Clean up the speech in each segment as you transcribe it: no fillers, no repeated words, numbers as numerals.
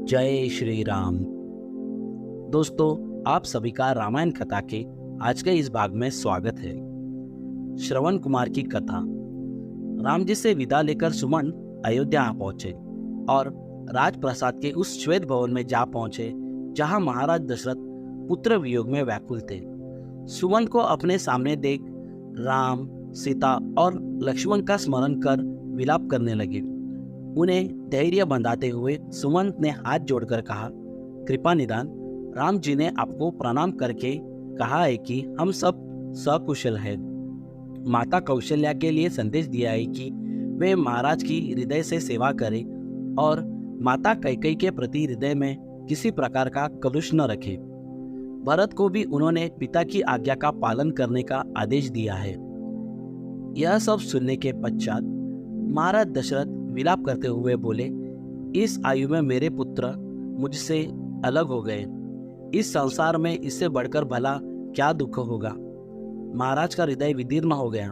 जय श्री राम। दोस्तों, आप सभी का रामायण कथा के आज के इस भाग में स्वागत है। श्रवण कुमार की कथा। राम जी से विदा लेकर सुमन अयोध्या पहुंचे और राजप्रसाद के उस श्वेत भवन में जा पहुंचे जहां महाराज दशरथ पुत्र वियोग में व्याकुल थे। सुमन को अपने सामने देख राम, सीता और लक्ष्मण का स्मरण कर विलाप करने लगे। उन्हें धैर्य बंधाते हुए सुमंत ने हाथ जोड़कर कहा, कृपा निदान, राम जी ने आपको प्रणाम करके कहा है कि हम सब सकुशल हैं। माता कौशल्या के लिए संदेश दिया है कि वे महाराज की हृदय से सेवा करें और माता कैकेयी के प्रति हृदय में किसी प्रकार का कलुष न रखे। भरत को भी उन्होंने पिता की आज्ञा का पालन करने का आदेश दिया है। यह सब सुनने के पश्चात महाराज दशरथ विलाप करते हुए बोले, इस आयु में मेरे पुत्र मुझसे अलग हो गए। इस संसार में इससे बढ़कर भला क्या दुख होगा। महाराज का हृदय विदीर्ण हो गया।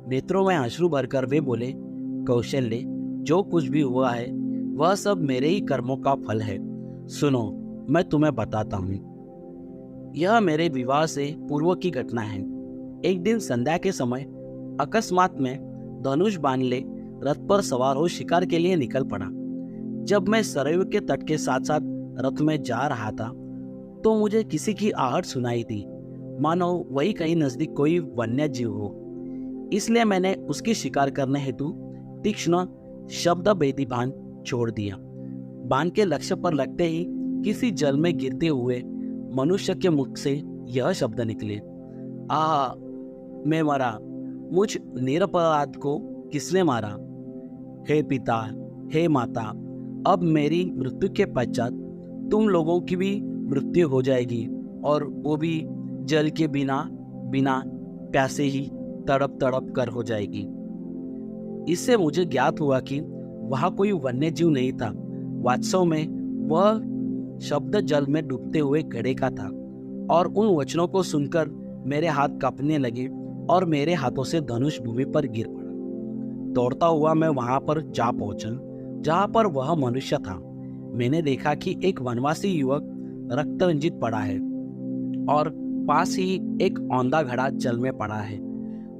नेत्रों में अश्रु भरकर वे बोले, कौशल्य, जो कुछ भी हुआ है वह सब मेरे ही कर्मों का फल है। सुनो, मैं तुम्हें बताता हूँ। यह मेरे विवाह से पूर्व की घटना है। एक दिन संध्या के समय अकस्मात में धनुष बांध ले रथ पर सवार हो शिकार के लिए निकल पड़ा। जब मैं सरयू के तट के साथ साथ रथ में जा रहा था तो मुझे किसी की आहट सुनाई दी, मानो वही कहीं नजदीक कोई वन्य जीव हो। इसलिए मैंने उसकी शिकार करने हेतु तीक्ष्ण शब्द भेदी बाण छोड़ दिया। बाण के लक्ष्य पर लगते ही किसी जल में गिरते हुए मनुष्य के मुख से यह शब्द निकले, आ मैं मरा। मुझ निरपराध को किसने मारा? हे पिता, हे माता, अब मेरी मृत्यु के पश्चात तुम लोगों की भी मृत्यु हो जाएगी, और वो भी जल के बिना बिना प्यासे ही तड़प तड़प कर हो जाएगी। इससे मुझे ज्ञात हुआ कि वहां कोई वन्य जीव नहीं था। वास्तव में वह शब्द जल में डूबते हुए घड़े का था। और उन वचनों को सुनकर मेरे हाथ कांपने लगे और मेरे हाथों से धनुष भूमि पर गिर पड़ा। दौड़ता हुआ मैं वहां पर जा पहुंचा जहां पर वह मनुष्य था। मैंने देखा कि एक वनवासी युवक रक्त रंजित पड़ा है और पास ही एक औंधा घड़ा जल में पड़ा है।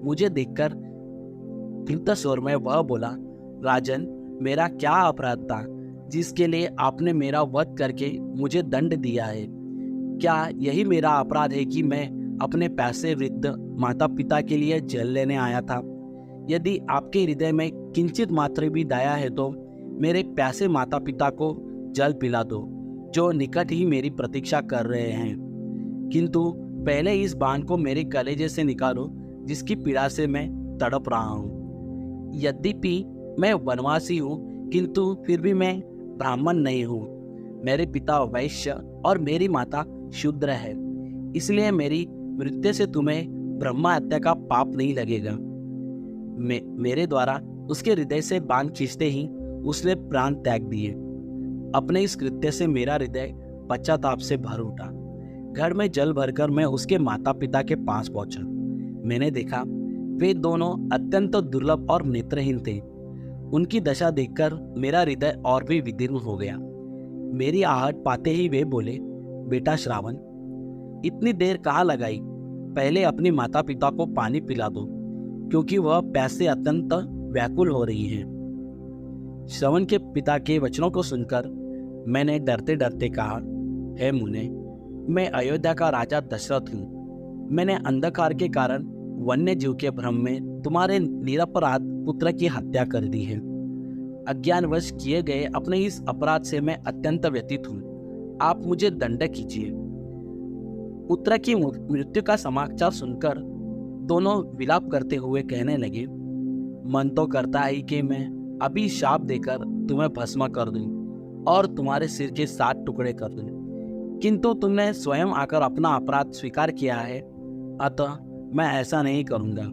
मुझे देखकर क्रुद्ध स्वर में वह बोला, राजन, मेरा क्या अपराध था जिसके लिए आपने मेरा वध करके मुझे दंड दिया है? क्या यही मेरा अपराध है कि मैं अपने पैसे वृद्ध माता पिता के लिए जल लेने आया था? यदि आपके हृदय में किंचित मात्र भी दया है तो मेरे प्यासे माता पिता को जल पिला दो, जो निकट ही मेरी प्रतीक्षा कर रहे हैं। किंतु पहले इस बाण को मेरे कलेजे से निकालो, जिसकी पीड़ा से मैं तड़प रहा हूँ। यद्यपि मैं वनवासी हूँ, किंतु फिर भी मैं ब्राह्मण नहीं हूँ। मेरे पिता वैश्य और मेरी माता शूद्र है। इसलिए मेरी मृत्यु से तुम्हें ब्रह्मा हत्या का पाप नहीं लगेगा। मेरे द्वारा उसके हृदय से बाण खींचते ही उसने प्राण त्याग दिए। अपने इस कृत्य से मेरा हृदय पश्चाताप से भर उठा। घर में जल भरकर मैं उसके माता पिता के पास पहुंचा। मैंने देखा वे दोनों अत्यंत दुर्लभ और नेत्रहीन थे। उनकी दशा देखकर मेरा हृदय और भी विदीर्ण हो गया। मेरी आहट पाते ही वे बोले, बेटा श्रावण, इतनी देर कहाँ लगाई? पहले अपनी माता पिता को पानी पिला दो, क्योंकि वह प्यास से अत्यंत व्याकुल हो रही है। श्रवण के पिता के वचनों को सुनकर मैंने डरते डरते कहा, हे मुने, मैं अयोध्या का राजा दशरथ हूँ। मैंने अंधकार के कारण वन्य जीव के भ्रम में तुम्हारे निरपराध पुत्र की हत्या कर दी है। अज्ञानवश किए गए अपने इस अपराध से मैं अत्यंत व्यथित हूँ। आप मुझे दंड कीजिए। पुत्र की मृत्यु का समाचार सुनकर दोनों विलाप करते हुए कहने लगे, मन तो करता है कि मैं अभी शाप देकर तुम्हें भस्म कर दूं और तुम्हारे सिर के 7 टुकड़े कर दूं, किंतु तुमने स्वयं आकर अपना अपराध स्वीकार किया है, अतः मैं ऐसा नहीं करूंगा।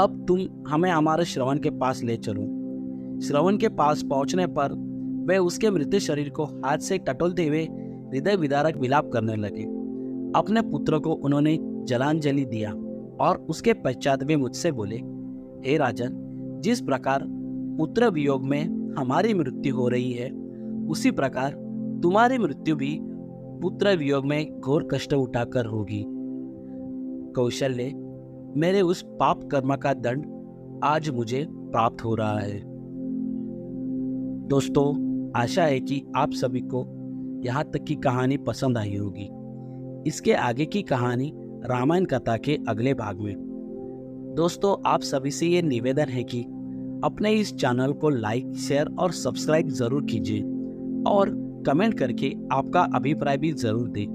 अब तुम हमें हमारे श्रवण के पास ले चलो। श्रवण के पास पहुंचने पर वे उसके मृत शरीर को हाथ से टटोलते हुए हृदय विदारक विलाप करने लगे। अपने पुत्र को उन्होंने जलांजलि दिया और उसके पश्चात वे मुझसे बोले, हे राजन, जिस प्रकार पुत्र वियोग में हमारी मृत्यु हो रही है, उसी प्रकार तुम्हारी मृत्यु भी पुत्र वियोग में घोर कष्ट उठाकर होगी। कौशल्य, मेरे उस पाप कर्म का दंड आज मुझे प्राप्त हो रहा है। दोस्तों, आशा है कि आप सभी को यहाँ तक की कहानी पसंद आई होगी। इसके आगे की कहानी रामायण कथा के अगले भाग में। दोस्तों, आप सभी से ये निवेदन है कि अपने इस चैनल को लाइक, शेयर और सब्सक्राइब जरूर कीजिए और कमेंट करके आपका अभिप्राय भी जरूर दें।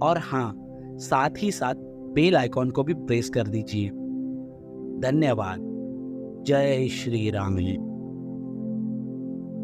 और हाँ, साथ ही साथ बेल आइकॉन को भी प्रेस कर दीजिए। धन्यवाद। जय श्री राम।